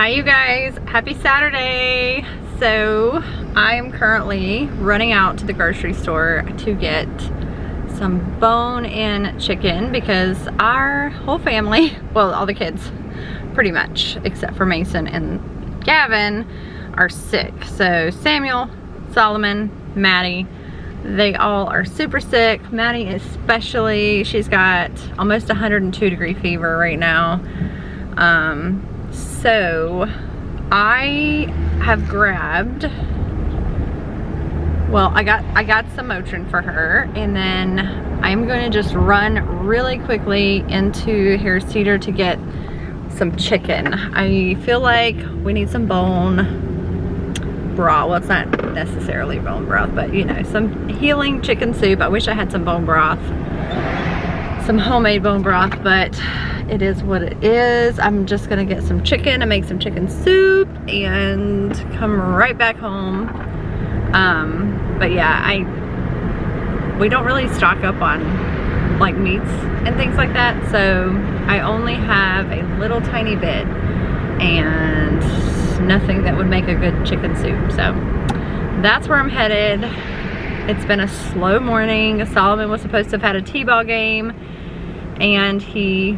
Hi you guys, happy Saturday. So I am currently running out to the grocery store to get some bone-in chicken because our whole family, well, all the kids pretty much except for Mason and Gavin, are sick. So Samuel, Solomon, Maddie, they all are super sick. Maddie especially, she's got almost 102-degree fever right now. So I have grabbed, well, I got some Motrin for her, and then I'm going to just run really quickly into Harris Teeter to get some chicken. I feel like we need some bone broth. Well, it's not necessarily bone broth, but you know, some healing chicken soup. I wish I had some bone broth, some homemade bone broth, but it is what it is. I'm just gonna get some chicken and make some chicken soup and come right back home. But yeah, we don't really stock up on like meats and things like that, so I only have a little tiny bit and nothing that would make a good chicken soup. So that's where I'm headed. It's been a slow morning. Solomon was supposed to have had a t-ball game and he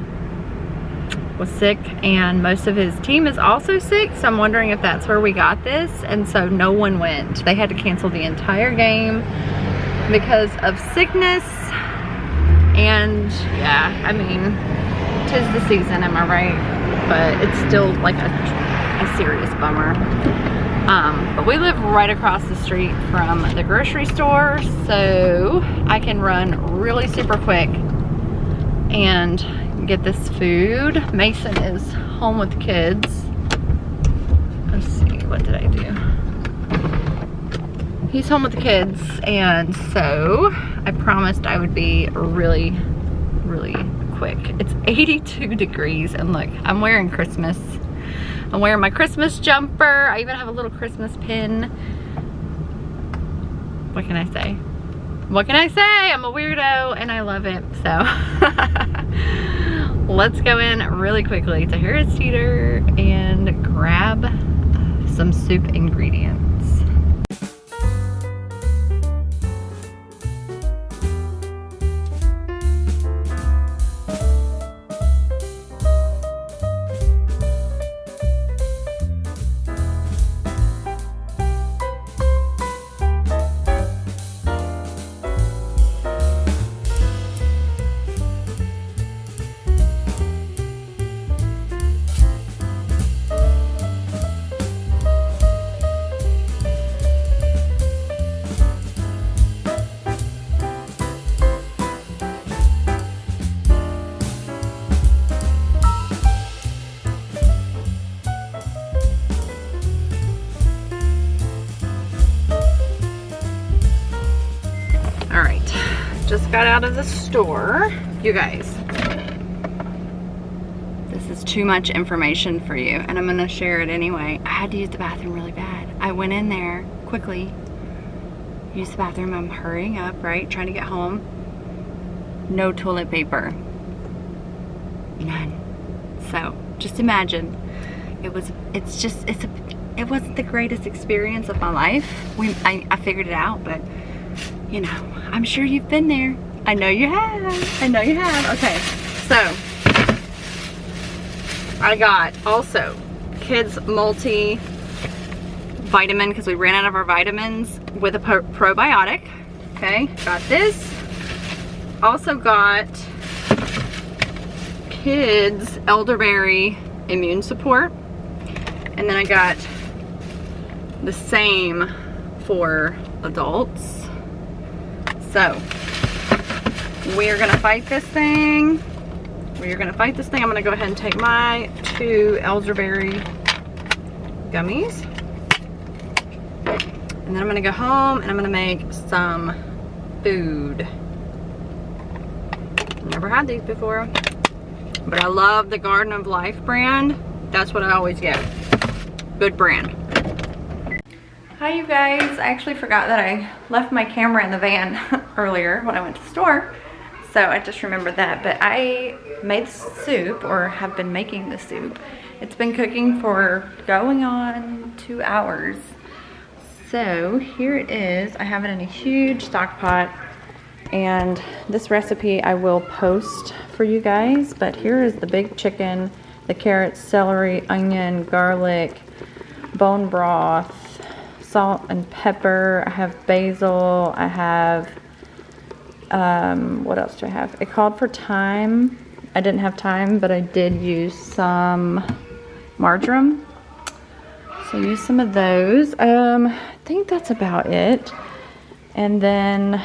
was sick, and most of his team is also sick, so I'm wondering if that's where we got this. And so no one went. They had to cancel the entire game because of sickness. And yeah, I mean, 'tis the season, am I right? But it's still like a serious bummer. But we live right across the street from the grocery store, so I can run really super quick and get this food. Mason is home with the kids. Let's see, what did I do? He's home with the kids, and so I promised I would be really quick. It's 82 degrees, and look, I'm wearing Christmas. I'm wearing my Christmas jumper. I even have a little Christmas pin. What can I say? What can I say? I'm a weirdo and I love it. So let's go in really quickly to Harris Teeter and grab some soup ingredients. Just got out of the store. You guys, this is too much information for you, and I'm gonna share it anyway. I had to use the bathroom really bad. I went in there quickly, used the bathroom. I'm hurrying up, right? Trying to get home. No toilet paper. None. So just imagine. It wasn't the greatest experience of my life. I figured it out, but you know, I'm sure you've been there. I know you have. I know you have. Okay, so I got also kids multi-vitamin because we ran out of our vitamins with a probiotic. Okay, got this. Also got kids elderberry immune support. And then I got the same for adults. So we're gonna fight this thing. I'm gonna go ahead and take my 2 elderberry gummies. And then I'm gonna go home and I'm gonna make some food. Never had these before, but I love the Garden of Life brand. That's what I always get. Good brand. Hi you guys, I actually forgot that I left my camera in the van earlier when I went to the store. So I just remembered that, but I made soup, or have been making the soup, It's been cooking for going on 2 hours. So here it is. I have it in a huge stock pot, and this recipe I will post for you guys, but here is the big chicken, the carrots, celery, onion, garlic, bone broth, salt and pepper. I have basil. I have, what else do I have? It called for thyme. I didn't have thyme, but I did use some marjoram. So use some of those. I think that's about it. And then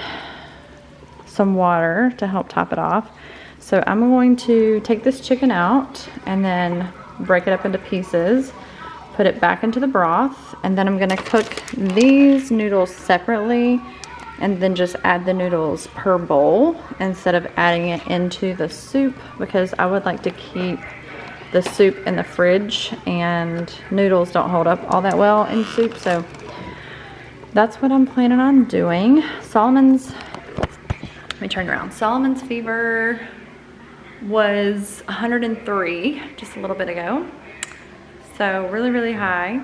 some water to help top it off. So I'm going to take this chicken out and then break it up into pieces, put it back into the broth, and then I'm gonna cook these noodles separately and then just add the noodles per bowl instead of adding it into the soup, because I would like to keep the soup in the fridge, and noodles don't hold up all that well in soup. So that's what I'm planning on doing. Solomon's, let me turn around. Solomon's fever was 103 just a little bit ago. So really, really high.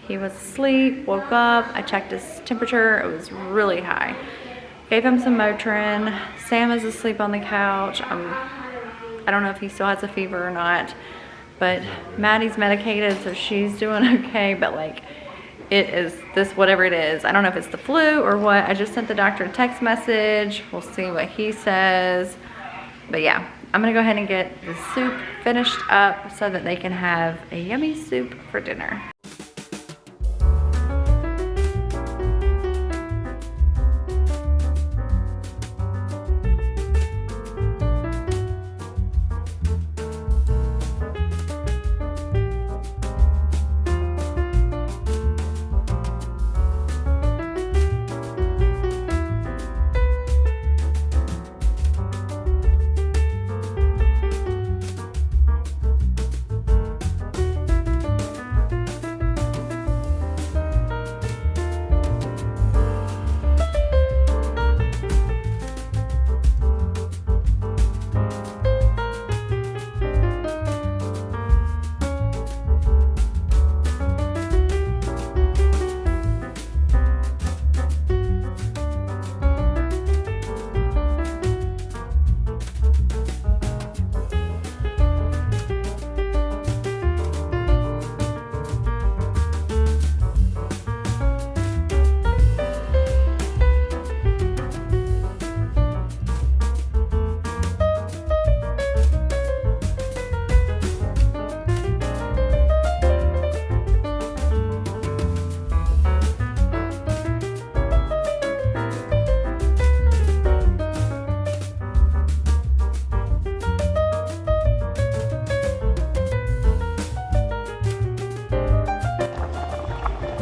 He was asleep, woke up, I checked his temperature, it was really high. Gave him some Motrin. Sam is asleep on the couch. I don't know if he still has a fever or not, but Maddie's medicated, so she's doing okay, but like, it is this, whatever it is. I don't know if it's the flu or what. I just sent the doctor a text message. We'll see what he says. But yeah, I'm gonna go ahead and get the soup finished up so that they can have a yummy soup for dinner.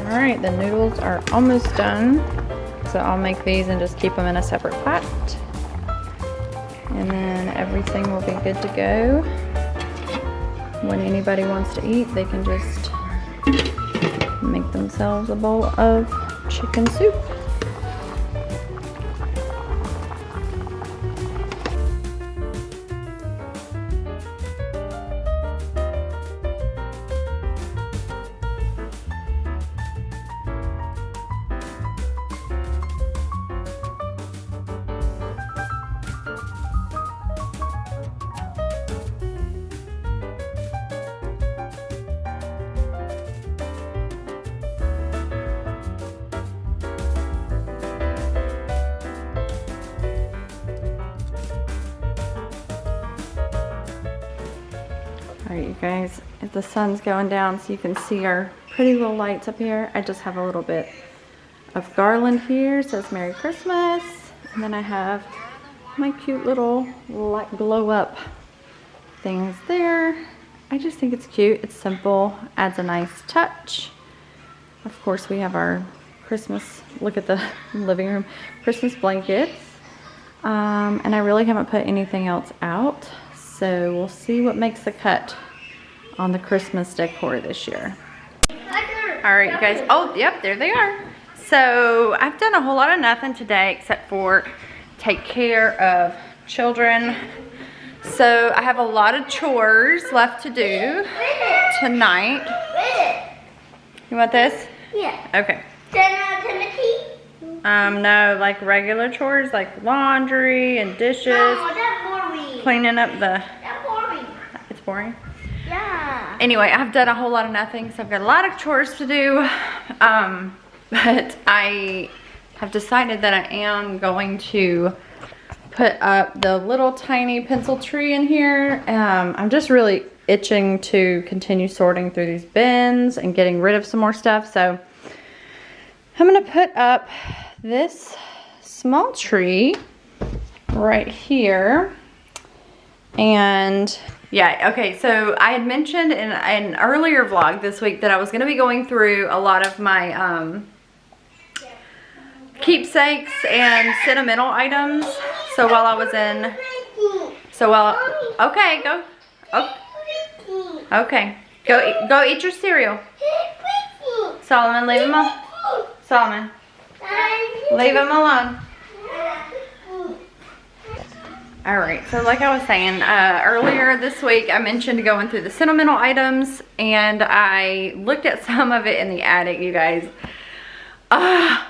Alright, the noodles are almost done, so I'll make these and just keep them in a separate pot. And then everything will be good to go. When anybody wants to eat, they can just make themselves a bowl of chicken soup. Alright, you guys, if the sun's going down so you can see our pretty little lights up here, I just have a little bit of garland here. It says Merry Christmas. And then I have my cute little light glow up things there. I just think it's cute. It's simple, adds a nice touch. Of course, we have our Christmas, look at the living room, Christmas blankets. And I really haven't put anything else out. So we'll see what makes the cut on the Christmas decor this year. All right, you guys. Oh, yep, there they are. So I've done a whole lot of nothing today except for take care of children. So I have a lot of chores left to do. tonight. You want this? Yeah. Okay. Timothy? No, like regular chores, like laundry and dishes. No, that's boring. Cleaning up the... That's boring. It's boring? Yeah. Anyway, I've done a whole lot of nothing, so I've got a lot of chores to do. But I have decided that I am going to put up the little tiny pencil tree in here. I'm just really itching to continue sorting through these bins and getting rid of some more stuff. So I'm gonna put up this small tree right here. And yeah, okay, so I had mentioned in an earlier vlog this week that I was gonna be going through a lot of my keepsakes and sentimental items. So while I was in, okay, go, okay, go eat your cereal. Solomon, leave him alone. Solomon, leave him alone. All right, so like I was saying, earlier this week, I mentioned going through the sentimental items, and I looked at some of it in the attic, you guys. I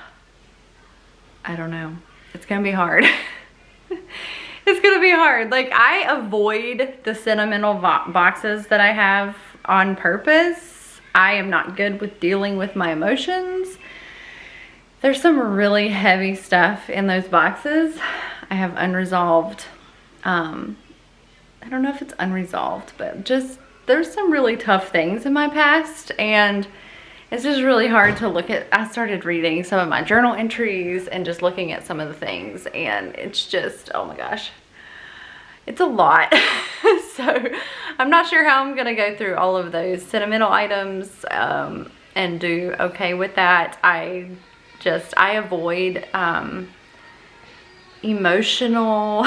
don't know. It's gonna be hard. It's gonna be hard. Like, I avoid the sentimental boxes that I have on purpose. I am not good with dealing with my emotions. There's some really heavy stuff in those boxes. I have unresolved, I don't know if it's unresolved, but just there's some really tough things in my past, and it's just really hard to look at. I started reading some of my journal entries and just looking at some of the things, and it's just, oh my gosh, it's a lot. So I'm not sure how I'm gonna go through all of those sentimental items and do okay with that. I avoid emotional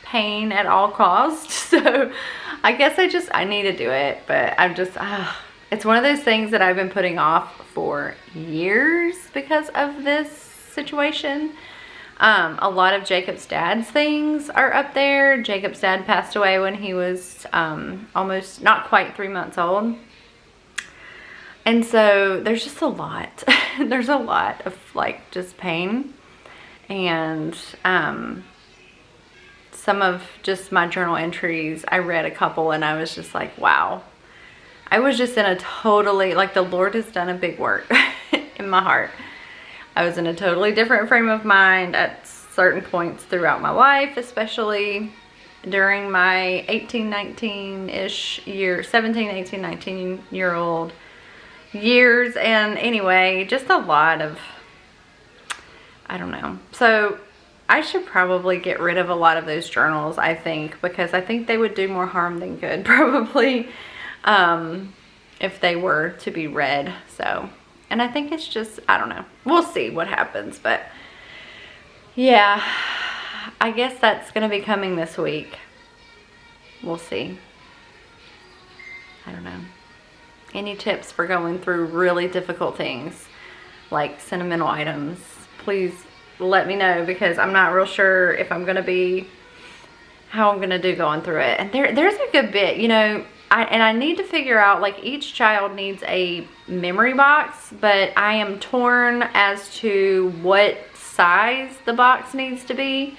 pain at all costs. So I guess I need to do it, but I'm just, it's one of those things that I've been putting off for years because of this situation. A lot of Jacob's dad's things are up there. Jacob's dad passed away when he was almost, not quite 3 months old. And so there's just a lot. There's a lot of like just pain. And some of just my journal entries, I read a couple and I was just like, wow. I was just in a totally, like, the Lord has done a big work in my heart. I was in a totally different frame of mind at certain points throughout my life, especially during my 18, 19-ish year, 17, 18, 19-year-old years. And anyway, just a lot of, I don't know. So I should probably get rid of a lot of those journals, I think, because I think they would do more harm than good, probably, if they were to be read. So, and I think it's just, I don't know. We'll see what happens, but yeah, I guess that's going to be coming this week. We'll see. I don't know. Any tips for going through really difficult things like sentimental items? Please let me know, because I'm not real sure if I'm going to be, how I'm going to do going through it. And there's a good bit, you know, I need to figure out, like, each child needs a memory box, but I am torn as to what size the box needs to be.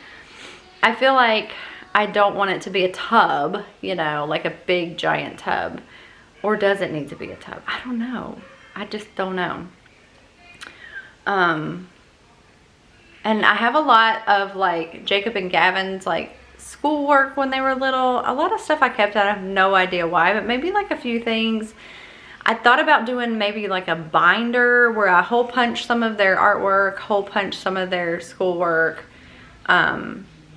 I feel like I don't want it to be a tub, you know, like a big giant tub. Or does it need to be a tub? I don't know. I just don't know. And I have a lot of, like, Jacob and Gavin's, like, schoolwork when they were little. A lot of stuff I kept out. I have no idea why, but maybe like a few things. I thought about doing maybe like a binder where I hole punch some of their artwork, hole punch some of their schoolwork,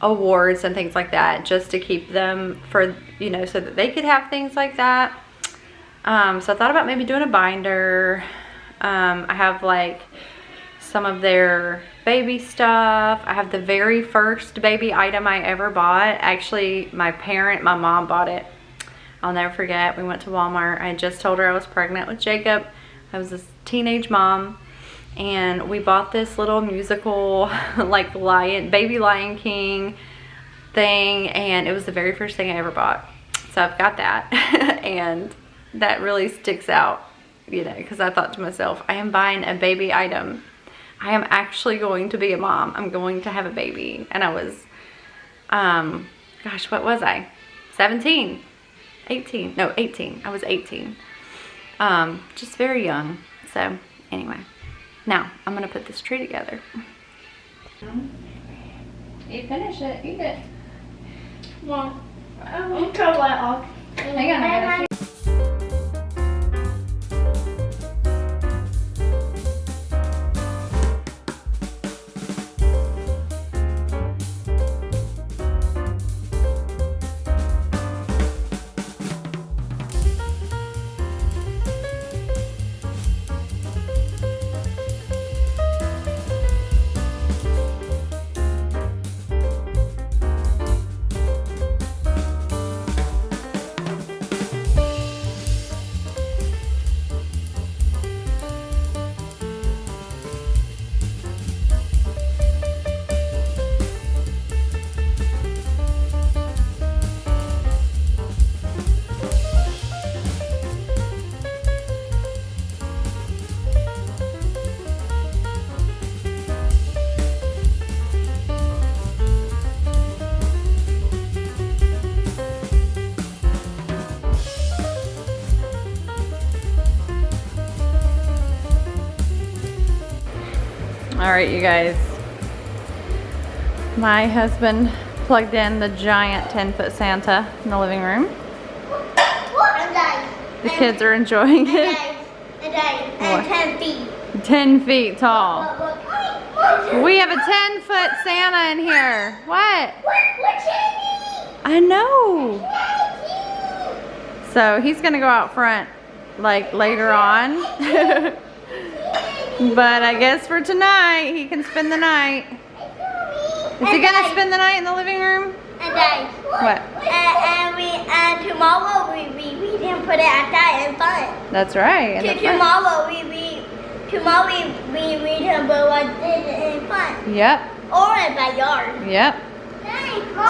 awards and things like that, just to keep them for, you know, so that they could have things like that. So I thought about maybe doing a binder. I have like some of their baby stuff. I have the very first baby item I ever bought. Actually, my mom bought it. I'll never forget. We went to Walmart. I just told her I was pregnant with Jacob. I was a teenage mom, and we bought this little musical like baby Lion King thing, and it was the very first thing I ever bought. So I've got that. And that really sticks out, you know, because I thought to myself, I am buying a baby item. I am actually going to be a mom. I'm going to have a baby. And I was, gosh, what was I? 17, 18, no, 18. I was 18. Just very young. So anyway, now I'm gonna put this tree together. You finish it, eat it. Mom, I'm trying to let off. Hang on, I gotta All right, you guys. My husband plugged in the giant 10-foot Santa in the living room. The kids are enjoying it. And 10 feet. 10 feet tall. We have a 10-foot Santa in here. What? I know. So he's gonna go out front like later on. But I guess for tonight, he can spend the night. Is he gonna spend the night in the living room? And then, What? and tomorrow we didn't put it outside in front. That's right. in the front. Tomorrow we didn't put one in front. Yep. Or in the backyard. Yep.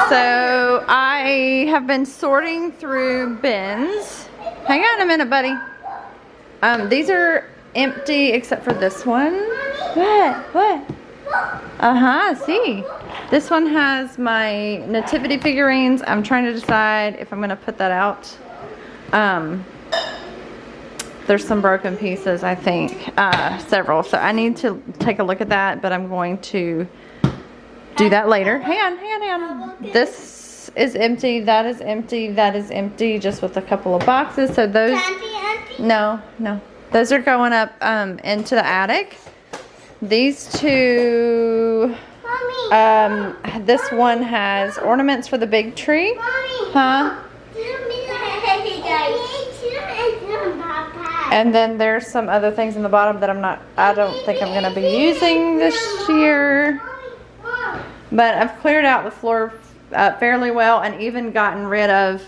So I have been sorting through bins. Hang on a minute, buddy. These are empty except for this one. What? See. This one has my nativity figurines. I'm trying to decide if I'm gonna put that out. There's some broken pieces, I think, several. So I need to take a look at that, but I'm going to do that later. Hang on. This is empty, that is empty, that is empty, just with a couple of boxes. So those, no. Those are going up into the attic. These two, this one has ornaments for the big tree. Huh? And then there's some other things in the bottom that I don't think I'm gonna be using this year. But I've cleared out the floor fairly well and even gotten rid of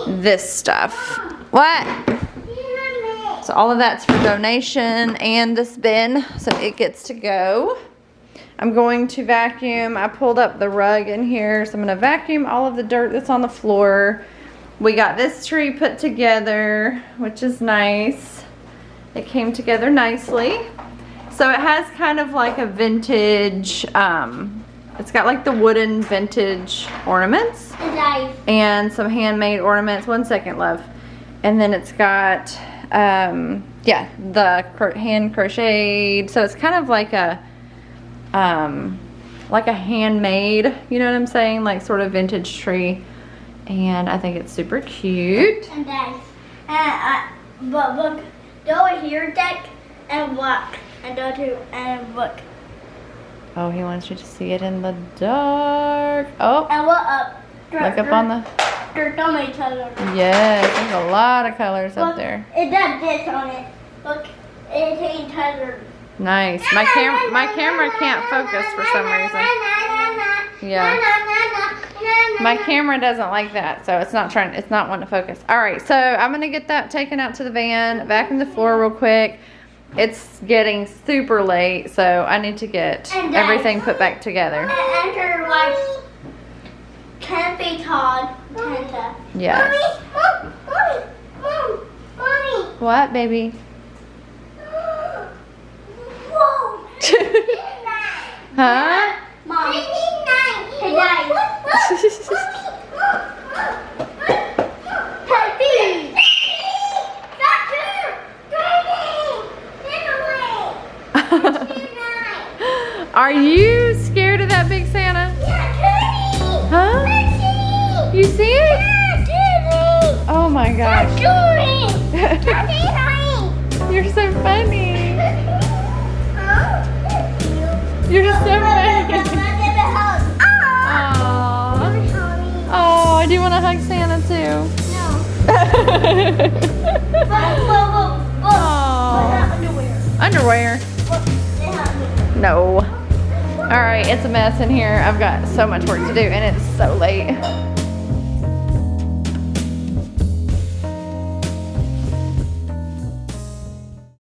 this stuff. What? So all of that's for donation and this bin, so it gets to go. I'm going to vacuum. I pulled up the rug in here, so I'm gonna vacuum all of the dirt that's on the floor. We got this tree put together, which is nice. It came together nicely. So it has kind of like a vintage, it's got like the wooden vintage ornaments and some handmade ornaments. 1 second, love. And then it's got, yeah, the hand crocheted. So it's kind of like a handmade, you know what I'm saying? Like sort of vintage tree. And I think it's super cute. And but look, go here, deck, and look, and go to and look. Oh, he wants you to see it in the dark. Oh, and look up. Look up on the. There's so many colors. Yes, there's a lot of colors up there. It does this on it. Look, it ain't colors. Nice. My camera can't focus for some reason. Yeah. My camera doesn't like that, so it's not wanting to focus. All right, so I'm gonna get that taken out to the van, vacuum the floor real quick. It's getting super late, so I need to get everything put back together. And her like 10 feet tall, Yeah. Mommy. Mommy. What, baby? Whoa. Huh? Mom. Hey, guys. Are you scared of that big Santa? Huh? You see it? Oh my gosh. You're so funny. You're so funny. Aww. Oh, do you want to hug Santa too? Aww. Underwear? No. Alright, it's a mess in here. I've got so much work to do and it's so late.